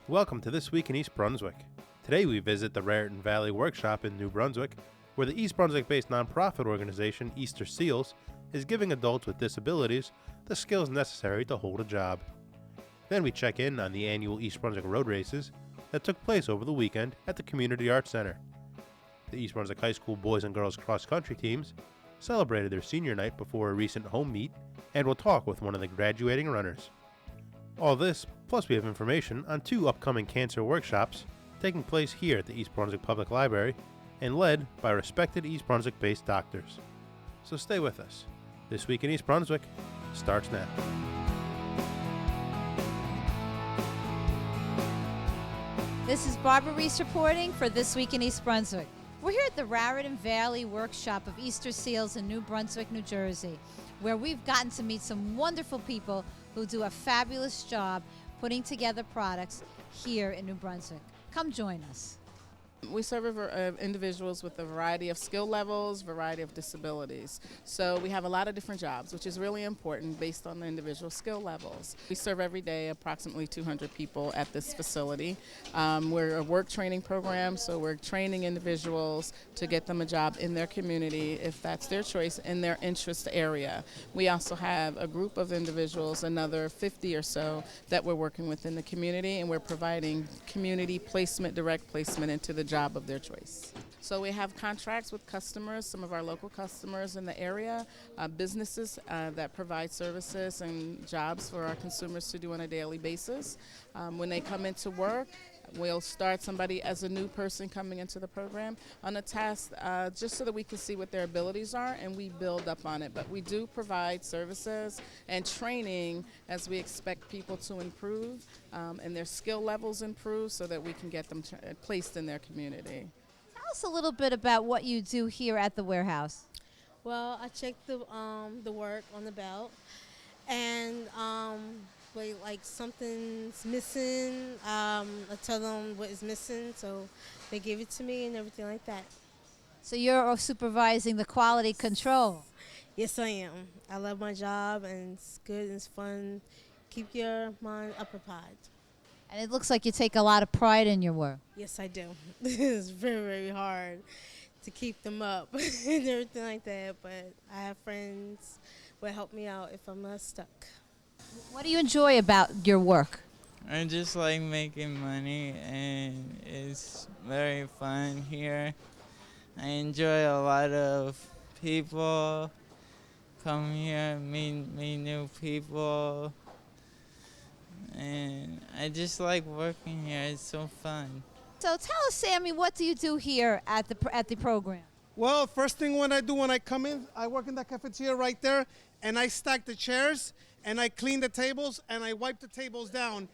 Welcome to This Week in East Brunswick. Today we visit the Raritan Valley Workshop in New Brunswick, where the East Brunswick-based nonprofit organization Easter Seals is giving adults with disabilities the skills necessary to hold a job. Then we check in on the annual East Brunswick Road Races that took place over the weekend at the Community Arts Center. The East Brunswick High School boys and girls cross-country teams celebrated their senior night before a recent home meet, and we'll talk with one of the graduating runners. All this, plus we have information on two upcoming cancer workshops taking place here at the East Brunswick Public Library and led by respected East Brunswick-based doctors. So stay with us. This Week in East Brunswick starts now. This is Barbara Reese reporting for This Week in East Brunswick. We're here at the Raritan Valley Workshop of Easter Seals in New Brunswick, New Jersey, where we've gotten to meet some wonderful people who do a fabulous job putting together products here in New Brunswick. Come join us. We serve individuals with a variety of skill levels, variety of disabilities. So we have a lot of different jobs, which is really important based on the individual skill levels. We serve every day approximately 200 people at this facility. We're a work training program, so we're training individuals to get them a job in their community, if that's their choice, in their interest area. We also have a group of individuals, another 50 or so, that we're working with in the community, and we're providing community placement, direct placement into the job of their choice. So we have contracts with customers, some of our local customers in the area, businesses that provide services and jobs for our consumers to do on a daily basis. When they come into work, we'll start somebody as a new person coming into the program on a task just so that we can see what their abilities are and we build up on it. But we do provide services and training as we expect people to improve and their skill levels improve so that we can get them placed in their community. Tell us a little bit about what you do here at the warehouse. Well, I check the work on the belt, and like something's missing, I tell them what is missing, so they give it to me and everything like that. So you're supervising the quality control. Yes, I am. I love my job, and it's good and it's fun. Keep your mind occupied. And it looks like you take a lot of pride in your work. Yes, I do. It's very, very hard to keep them up and everything like that, but I have friends who help me out if I'm not stuck. What do you enjoy about your work? I just like making money, and it's very fun here. I enjoy a lot of people, come here, meet new people, and I just like working here. It's so fun. So tell us, Sammy, what do you do here at the program? Well, first thing when I come in, I work in that cafeteria right there, and I stack the chairs, and I clean the tables, and I wipe the tables down.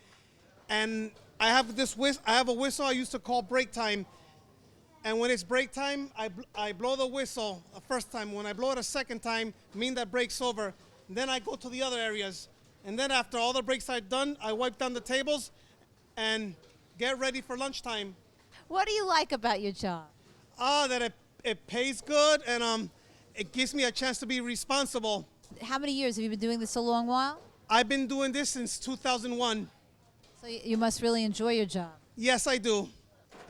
And I have a whistle I used to call break time. And when it's break time, I blow the whistle the first time. When I blow it a second time, mean that break's over. And then I go to the other areas. And then after all the breaks are done, I wipe down the tables and get ready for lunchtime. What do you like about your job? That it pays good, and it gives me a chance to be responsible. How many years have you been doing this a long while? I've been doing this since 2001. So you must really enjoy your job. Yes, I do.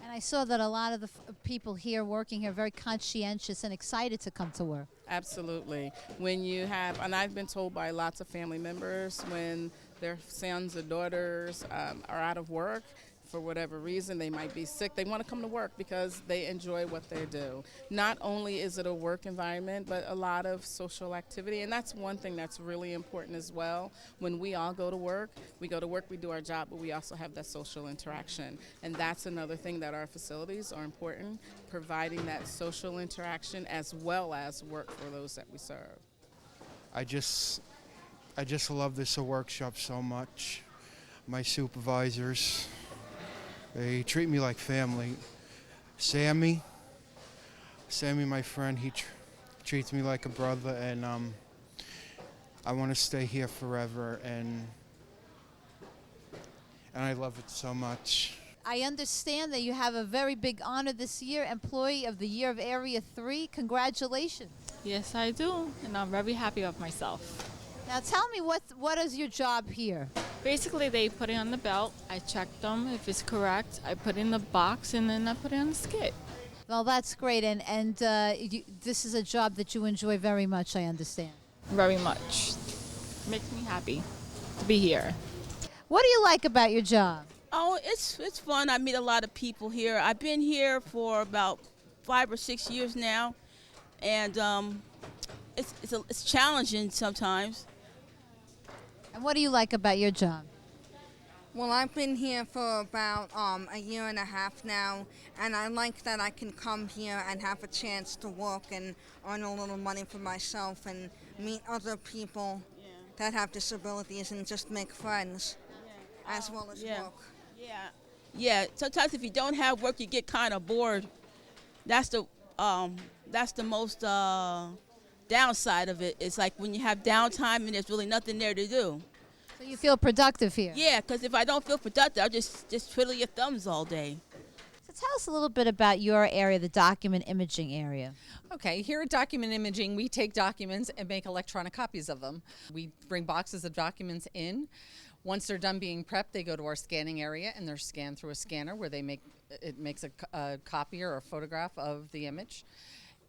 And I saw that a lot of the people here working here are very conscientious and excited to come to work. Absolutely. When you have, and I've been told by lots of family members when their sons or daughters are out of work, for whatever reason, they might be sick, they want to come to work because they enjoy what they do. Not only is it a work environment, but a lot of social activity, and that's one thing that's really important as well. When we all go to work, we do our job, but we also have that social interaction, and that's another thing that our facilities are important, providing that social interaction as well as work for those that we serve. I just love this workshop so much. My supervisors, they treat me like family. Sammy, my friend, he treats me like a brother, and I want to stay here forever, and I love it so much. I understand that you have a very big honor this year, Employee of the Year of Area 3. Congratulations. Yes, I do, and I'm very happy with myself. Now tell me what is your job here? Basically, they put it on the belt. I check them if it's correct. I put it in the box, and then I put it on the skid. Well, that's great, and this is a job that you enjoy very much, I understand. Very much. Makes me happy to be here. What do you like about your job? Oh, it's fun. I meet a lot of people here. I've been here for about 5 or 6 years now, and it's challenging sometimes. And what do you like about your job? Well, I've been here for about a year and a half now, and I like that I can come here and have a chance to work and earn a little money for myself and meet other people that have disabilities and just make friends as well as work. Yeah. Sometimes if you don't have work, you get kind of bored. That's the most downside of it. It's like when you have downtime and there's really nothing there to do. So you feel productive here? Yeah, because if I don't feel productive, I'll just twiddle your thumbs all day. So tell us a little bit about your area, the document imaging area. Okay, here at Document Imaging, we take documents and make electronic copies of them. We bring boxes of documents in. Once they're done being prepped, they go to our scanning area and they're scanned through a scanner where it makes a copy or a photograph of the image.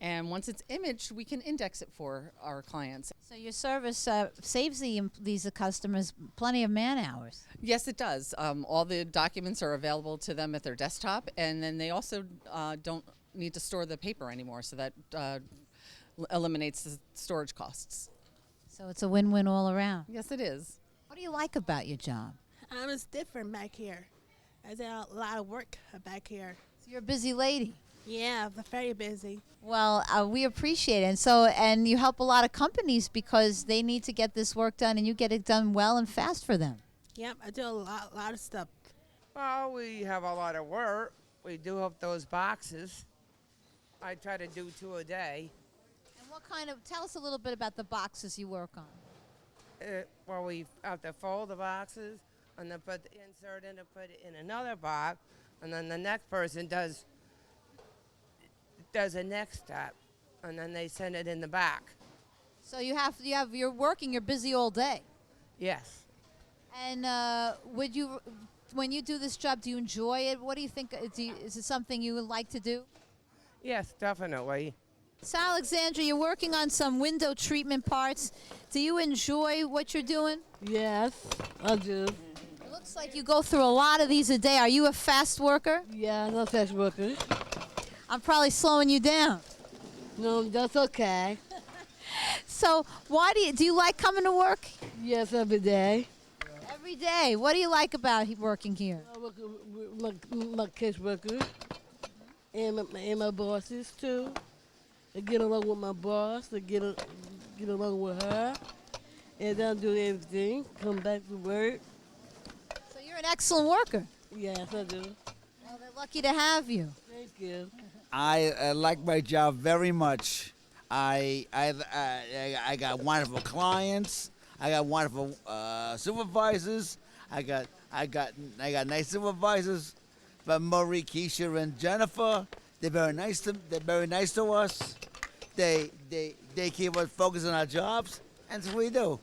And once it's imaged, we can index it for our clients. So your service saves these customers plenty of man hours. Yes, it does. All the documents are available to them at their desktop, and then they also don't need to store the paper anymore, so that eliminates the storage costs. So it's a win-win all around. Yes, it is. What do you like about your job? It's different back here. There's a lot of work back here. So you're a busy lady. Yeah, very busy. Well, we appreciate it. And you help a lot of companies because they need to get this work done, and you get it done well and fast for them. Yep, I do a lot of stuff. Well, we have a lot of work. We do up those boxes. I try to do 2 a day. And tell us a little bit about the boxes you work on. Well, we have to fold the boxes and then put the insert in and put it in another box, and then the next person does a next step, and then they send it in the back. So you're working, you're busy all day. Yes. And when you do this job, do you enjoy it? What do you think? Is it something you would like to do? Yes, definitely. So Alexandra, you're working on some window treatment parts. Do you enjoy what you're doing? Yes, I do. It looks like you go through a lot of these a day. Are you a fast worker? Yeah, I'm a fast worker. I'm probably slowing you down. No, that's okay. So why do you like coming to work? Yes, every day. Every day. What do you like about working here? I work with my case workers and my bosses too. I get along with my boss. I get along with her, and I do everything. Come back to work. So you're an excellent worker. Yes, I do. Well, they're lucky to have you. Thank you. I like my job very much. I got wonderful clients. I got wonderful supervisors. I got nice supervisors, but Marie, Keisha, and Jennifer. They're very nice to us. They keep us focused on our jobs, and that's what we do.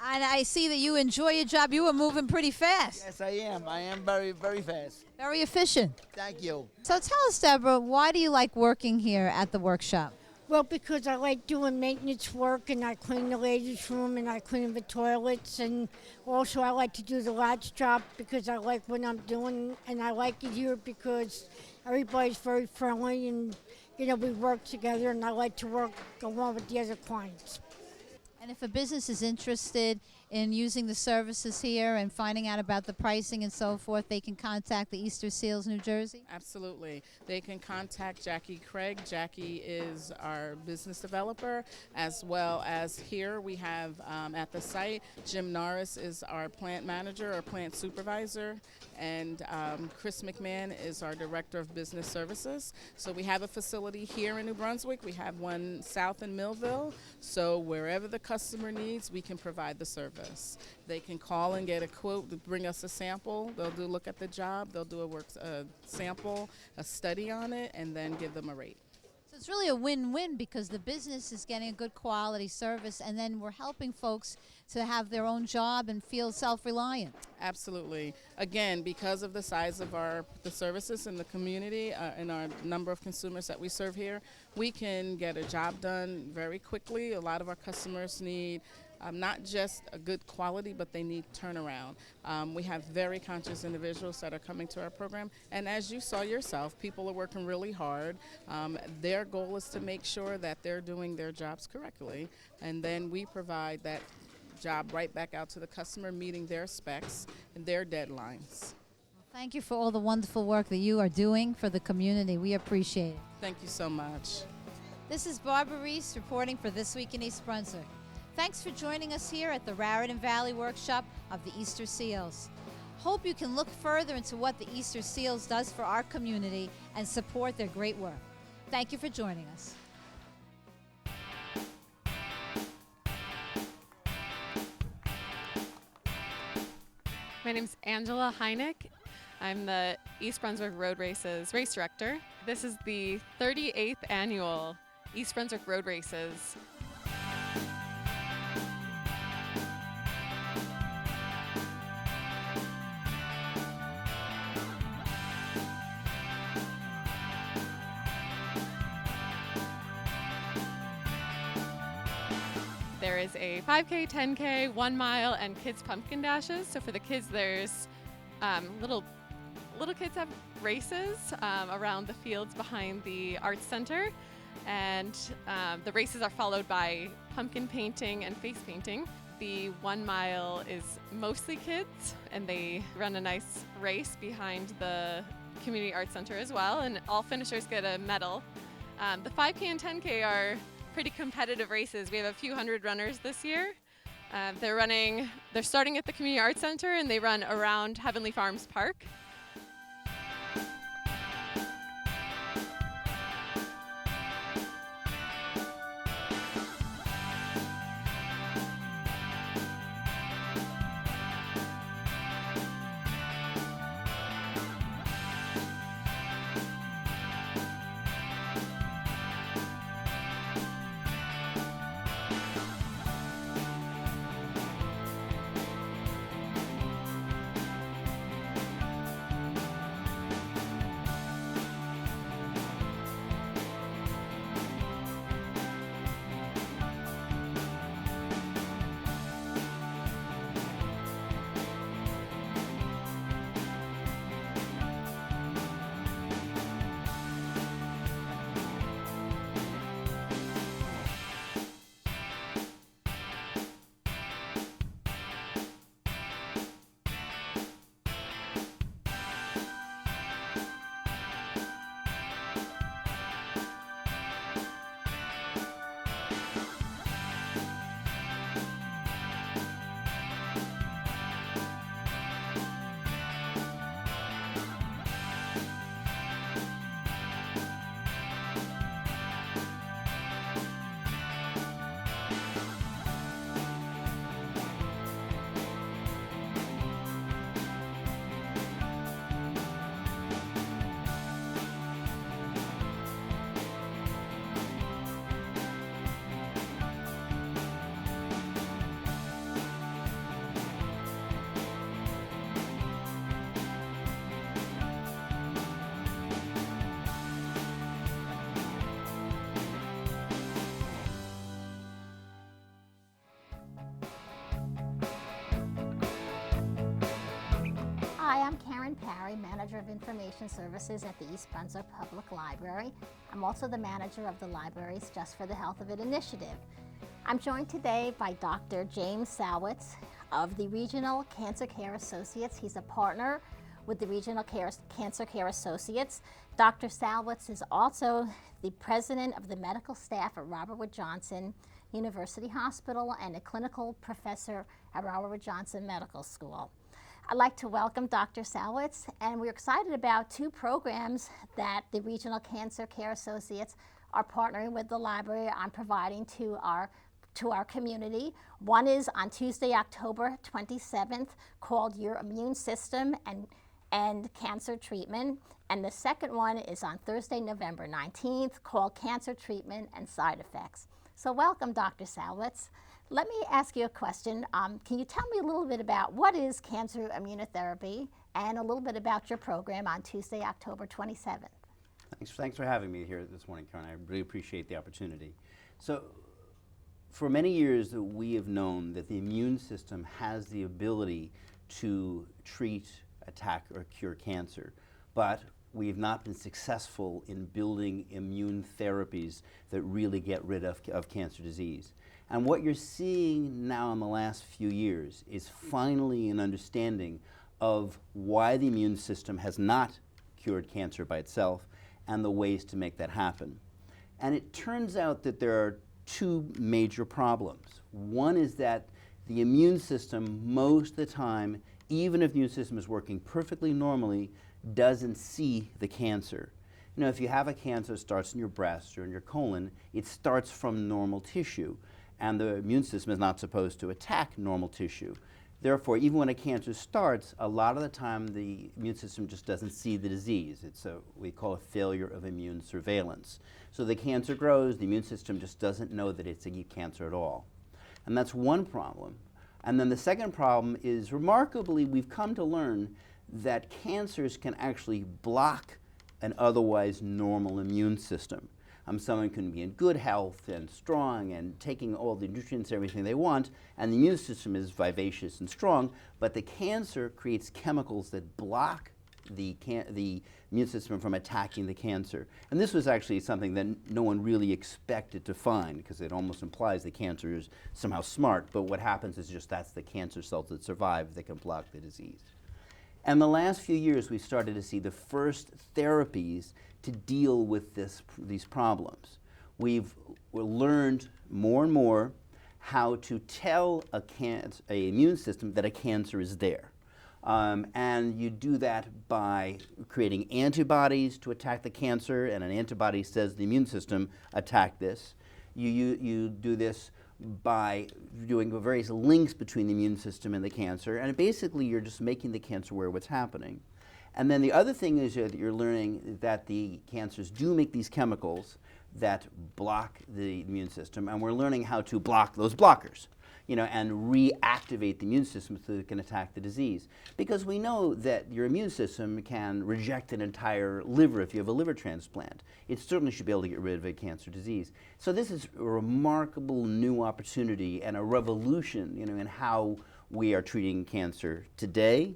And I see that you enjoy your job. You are moving pretty fast. Yes, I am. I am very, very fast. Very efficient. Thank you. So tell us, Deborah, why do you like working here at the workshop? Well, because I like doing maintenance work, and I clean the ladies' room, and I clean the toilets, and also I like to do the lodge job because I like what I'm doing, and I like it here because everybody's very friendly, and we work together, and I like to work along with the other clients. And if a business is interested in using the services here and finding out about the pricing and so forth, they can contact the Easter Seals, New Jersey? Absolutely. They can contact Jackie Craig. Jackie is our business developer, as well as here we have at the site, Jim Norris is our plant manager or plant supervisor, and Chris McMahon is our director of business services. So we have a facility here in New Brunswick. We have one south in Millville. So wherever the customer needs, we can provide the service. They can call and get a quote, bring us a sample. They'll look at the job. They'll do a sample, a study on it, and then give them a rate. So It's really a win-win because the business is getting a good quality service, and then we're helping folks to have their own job and feel self-reliant. Absolutely. Again, because of the size of the services in the community and our number of consumers that we serve here, we can get a job done very quickly. A lot of our customers need not just a good quality, but they need turnaround. We have very conscious individuals that are coming to our program, and as you saw yourself, people are working really hard. Their goal is to make sure that they're doing their jobs correctly, and then we provide that job right back out to the customer, meeting their specs and their deadlines. Thank you for all the wonderful work that you are doing for the community. We appreciate it. Thank you so much. This is Barbara Reese reporting for This Week in East Brunswick. Thanks for joining us here at the Raritan Valley Workshop of the Easter Seals. Hope you can look further into what the Easter Seals does for our community and support their great work. Thank you for joining us. My name's Angela Heineck. I'm the East Brunswick Road Races race director. This is the 38th annual East Brunswick Road Races. There is a 5K, 10K, 1 mile, and kids pumpkin dashes. So for the kids, there's little kids have races around the fields behind the Arts Center, and the races are followed by pumpkin painting and face painting. The 1 mile is mostly kids, and they run a nice race behind the Community Arts Center as well, and all finishers get a medal. The 5K and 10K are pretty competitive races. We have a few hundred runners this year. They're starting at the Community Arts Center, and they run around Heavenly Farms Park. Hi, I'm Karen Parry, Manager of Information Services at the East Brunswick Public Library. I'm also the manager of the library's Just for the Health of It initiative. I'm joined today by Dr. James Salwitz of the Regional Cancer Care Associates. He's a partner with the Regional Cancer Care Associates. Dr. Salwitz is also the president of the medical staff at Robert Wood Johnson University Hospital and a clinical professor at Robert Wood Johnson Medical School. I'd like to welcome Dr. Salwitz, and we're excited about two programs that the Regional Cancer Care Associates are partnering with the library on providing to our community. One is on Tuesday, October 27th, called Your Immune System, and and cancer treatment. And the second one is on Thursday, November 19th, called Cancer Treatment and Side Effects. So welcome, Dr. Salwitz. Let me ask you a question. Can you tell me a little bit about what is cancer immunotherapy and a little bit about your program on Tuesday, October 27th? Thanks for having me here this morning, Karen. I really appreciate the opportunity. So, for many years, we have known that the immune system has the ability to treat, attack, or cure cancer, but we have not been successful in building immune therapies that really get rid of cancer disease. And what you're seeing now in the last few years is finally an understanding of why the immune system has not cured cancer by itself and the ways to make that happen. And it turns out that there are two major problems. One is that the immune system, most of the time, even if the immune system is working perfectly normally, doesn't see the cancer. You know, if you have a cancer that starts in your breast or in your colon, it starts from normal tissue, and the immune system is not supposed to attack normal tissue. Therefore, even when a cancer starts, a lot of the time the immune system just doesn't see the disease. It's we call a failure of immune surveillance. So the cancer grows, the immune system just doesn't know that it's a cancer at all. And that's one problem. And then the second problem is, remarkably, we've come to learn that cancers can actually block an otherwise normal immune system. Someone can be in good health and strong and taking all the nutrients, everything they want, and the immune system is vivacious and strong, but the cancer creates chemicals that block the immune system from attacking the cancer. And this was actually something that no one really expected to find, because it almost implies the cancer is somehow smart, but what happens is just that's the cancer cells that survive that can block the disease. And the last few years, we've started to see the first therapies to deal with these problems. We've learned more and more how to tell an immune system that a cancer is there. And you do that by creating antibodies to attack the cancer, and an antibody says the immune system attack this. You do this by doing various links between the immune system and the cancer, and basically you're just making the cancer aware of what's happening. And then the other thing is that you're learning that the cancers do make these chemicals that block the immune system, and we're learning how to block those blockers, and reactivate the immune system so that it can attack the disease. Because we know that your immune system can reject an entire liver if you have a liver transplant. It certainly should be able to get rid of a cancer disease. So this is a remarkable new opportunity and a revolution, in how we are treating cancer today,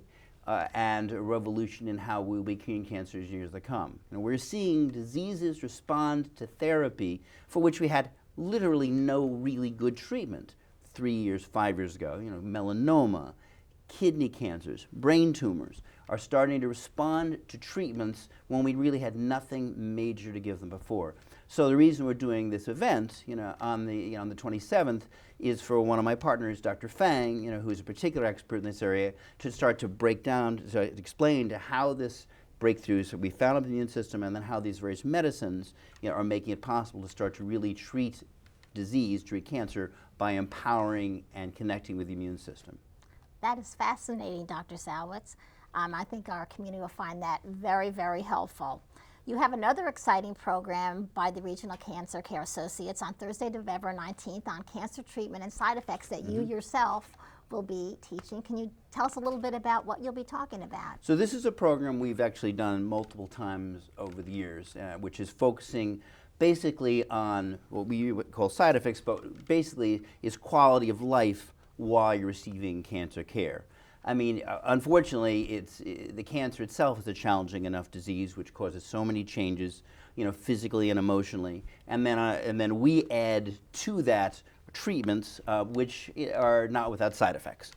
and a revolution in how we'll be treating cancer in years to come. We're seeing diseases respond to therapy for which we had literally no really good treatment 3 years, 5 years ago. Melanoma, kidney cancers, brain tumors are starting to respond to treatments when we really had nothing major to give them before. So the reason we're doing this event, on the 27th, is for one of my partners, Dr. Fang, who's a particular expert in this area, to start to break down, to explain to how this breakthroughs that we found in the immune system, and then how these various medicines, are making it possible to start to really treat disease, treat cancer, by empowering and connecting with the immune system. That is fascinating, Dr. Salwitz. I think our community will find that very, very helpful. You have another exciting program by the Regional Cancer Care Associates on Thursday, November 19th on cancer treatment and side effects that you yourself will be teaching. Can you tell us a little bit about what you'll be talking about? So this is a program we've actually done multiple times over the years, which is focusing basically on what we would call side effects, but basically is quality of life while you're receiving cancer care. Unfortunately, the cancer itself is a challenging enough disease which causes so many changes, physically and emotionally. And then we add to that treatments which are not without side effects.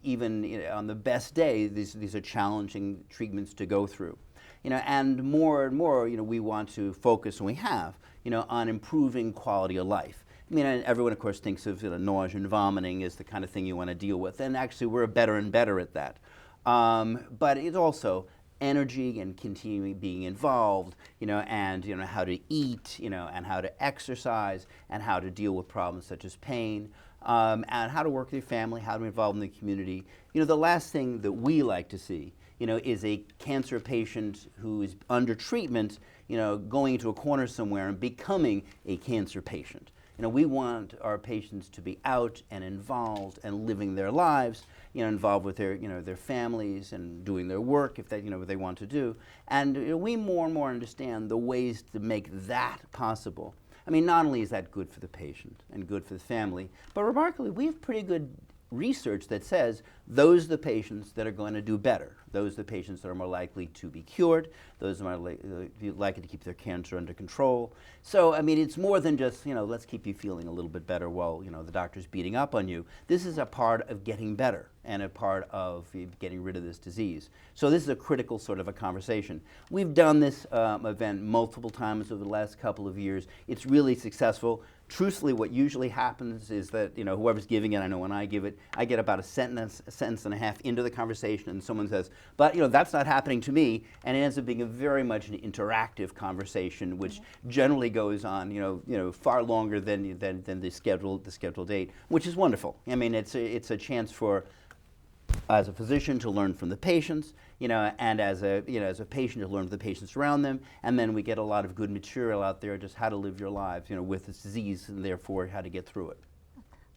Even on the best day, these are challenging treatments to go through. And more, we want to focus, and we have, on improving quality of life. Everyone, of course, thinks of nausea and vomiting as the kind of thing you want to deal with, and actually we're better and better at that. But it's also energy and continuing being involved, and how to eat, and how to exercise, and how to deal with problems such as pain, and how to work with your family, how to be involved in the community. The last thing that we like to see is a cancer patient who is under treatment, going into a corner somewhere and becoming a cancer patient. We want our patients to be out and involved and living their lives, involved with their families and doing their work if they, what they want to do. And we more and more understand the ways to make that possible. I mean, not only is that good for the patient and good for the family, but remarkably, we have pretty good research that says those are the patients that are going to do better. Those are the patients that are more likely to be cured. Those are more likely to keep their cancer under control. So, I mean, it's more than just, let's keep you feeling a little bit better while, the doctor's beating up on you. This is a part of getting better and a part of getting rid of this disease. So this is a critical sort of a conversation. We've done this event multiple times over the last couple of years. It's really successful. Truthfully, what usually happens is that, whoever's giving it, I know when I give it, I get about a sentence and a half into the conversation and someone says, but, that's not happening to me, and it ends up being a very much an interactive conversation, which generally goes on, far longer than the scheduled date, which is wonderful. I mean, it's a chance for, as a physician, to learn from the patients, and as a patient to learn from the patients around them, and then we get a lot of good material out there, just how to live your lives, with this disease, and therefore how to get through it.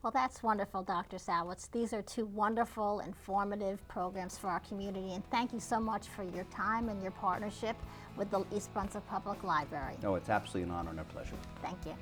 Well, that's wonderful, Dr. Sawitz. These are two wonderful, informative programs for our community, and thank you so much for your time and your partnership with the East Brunswick Public Library. Oh, it's absolutely an honor and a pleasure. Thank you.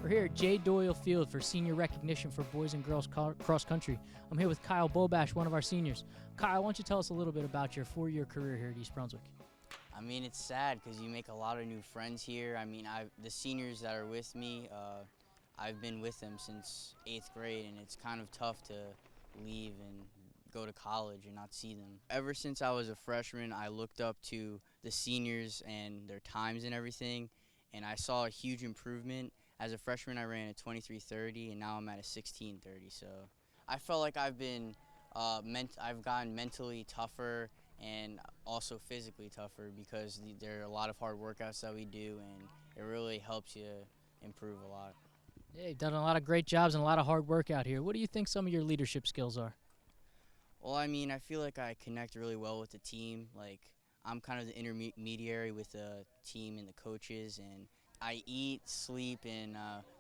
We're here at J. Doyle Field for senior recognition for boys and girls cross country. I'm here with Kyle Bobash, one of our seniors. Kyle, why don't you tell us a little bit about your 4-year career here at East Brunswick? I mean, it's sad because you make a lot of new friends here. I mean, the seniors that are with me, I've been with them since 8th grade, and it's kind of tough to leave and go to college and not see them. Ever since I was a freshman, I looked up to the seniors and their times and everything, and I saw a huge improvement. As a freshman, I ran a 23:30, and now I'm at a 16:30. So I felt like I've gotten mentally tougher and also physically tougher because there are a lot of hard workouts that we do, and it really helps you improve a lot. Yeah, you've done a lot of great jobs and a lot of hard work out here. What do you think some of your leadership skills are? Well, I mean, I feel like I connect really well with the team. Like, I'm kind of the intermediary with the team and the coaches, and I eat, sleep, and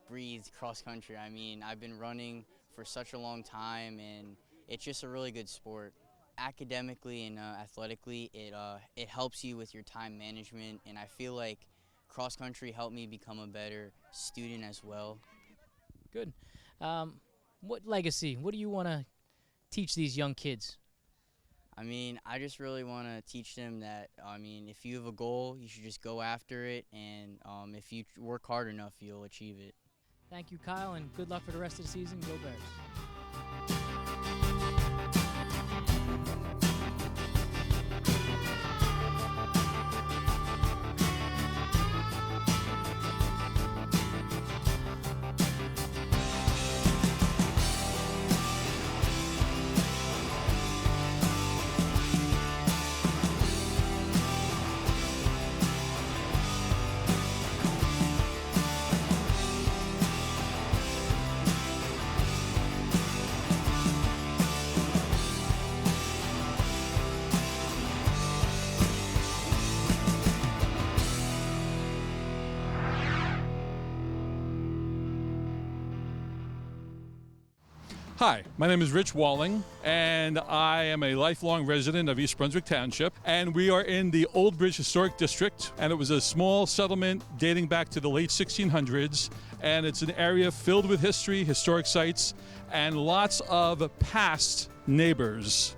breathe cross country. I mean, I've been running for such a long time, and it's just a really good sport. Academically and athletically, it helps you with your time management, and I feel like cross country helped me become a better student as well. Good. What legacy? What do you want to teach these young kids? I mean, I just really want to teach them that, I mean, if you have a goal, you should just go after it, and if you work hard enough, you'll achieve it. Thank you, Kyle, and good luck for the rest of the season. Go Bears. Hi, my name is Rich Walling, and I am a lifelong resident of East Brunswick Township, and we are in the Old Bridge Historic District, and it was a small settlement dating back to the late 1600s, and it's an area filled with history, historic sites, and lots of past neighbors.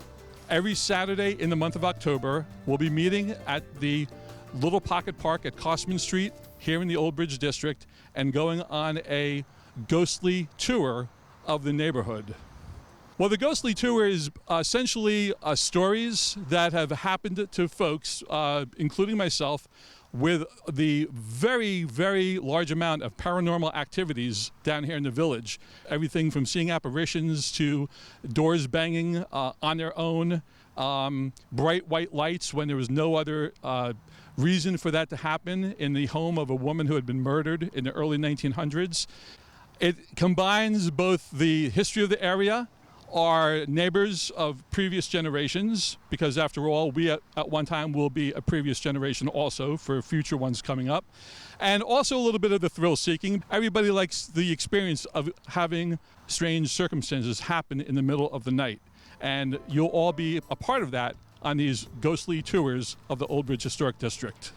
Every Saturday in the month of October, we'll be meeting at the Little Pocket Park at Costman Street here in the Old Bridge District and going on a ghostly tour of the neighborhood. Well, the ghostly tour is essentially stories that have happened to folks, including myself, with the very, very large amount of paranormal activities down here in the village. Everything from seeing apparitions to doors banging on their own, bright white lights when there was no other reason for that to happen in the home of a woman who had been murdered in the early 1900s. It combines both the history of the area, our neighbors of previous generations, because after all, we at one time will be a previous generation also for future ones coming up, and also a little bit of the thrill-seeking. Everybody likes the experience of having strange circumstances happen in the middle of the night, and you'll all be a part of that on these ghostly tours of the Old Bridge Historic District.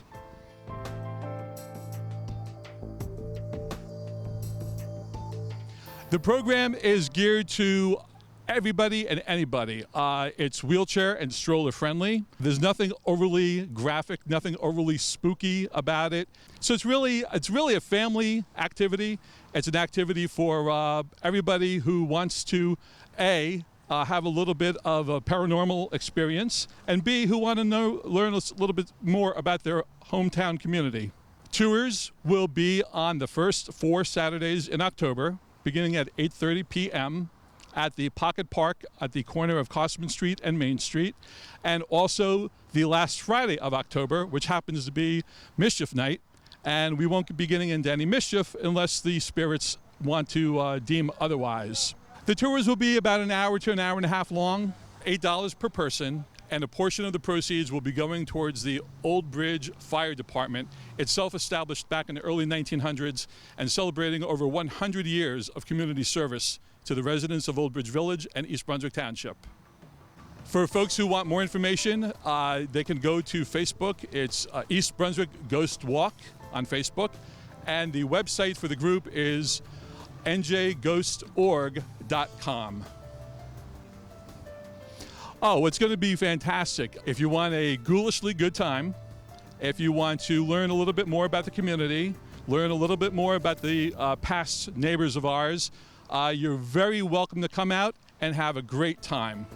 The program is geared to everybody and anybody. It's wheelchair and stroller friendly. There's nothing overly graphic, nothing overly spooky about it. So it's really a family activity. It's an activity for everybody who wants to have a little bit of a paranormal experience, and B, who want to learn a little bit more about their hometown community. Tours will be on the first 4 Saturdays in October, beginning at 8:30 p.m. at the Pocket Park at the corner of Cosman Street and Main Street, and also the last Friday of October, which happens to be Mischief Night, and we won't be getting into any mischief unless the spirits want to deem otherwise. The tours will be about an hour to an hour and a half long, $8 per person, and a portion of the proceeds will be going towards the Old Bridge Fire Department, itself established back in the early 1900s and celebrating over 100 years of community service to the residents of Old Bridge Village and East Brunswick Township. For folks who want more information, they can go to Facebook. It's East Brunswick Ghost Walk on Facebook, and the website for the group is njghostorg.com. Oh, it's going to be fantastic. If you want a ghoulishly good time, if you want to learn a little bit more about the community, learn a little bit more about the past neighbors of ours, you're very welcome to come out and have a great time.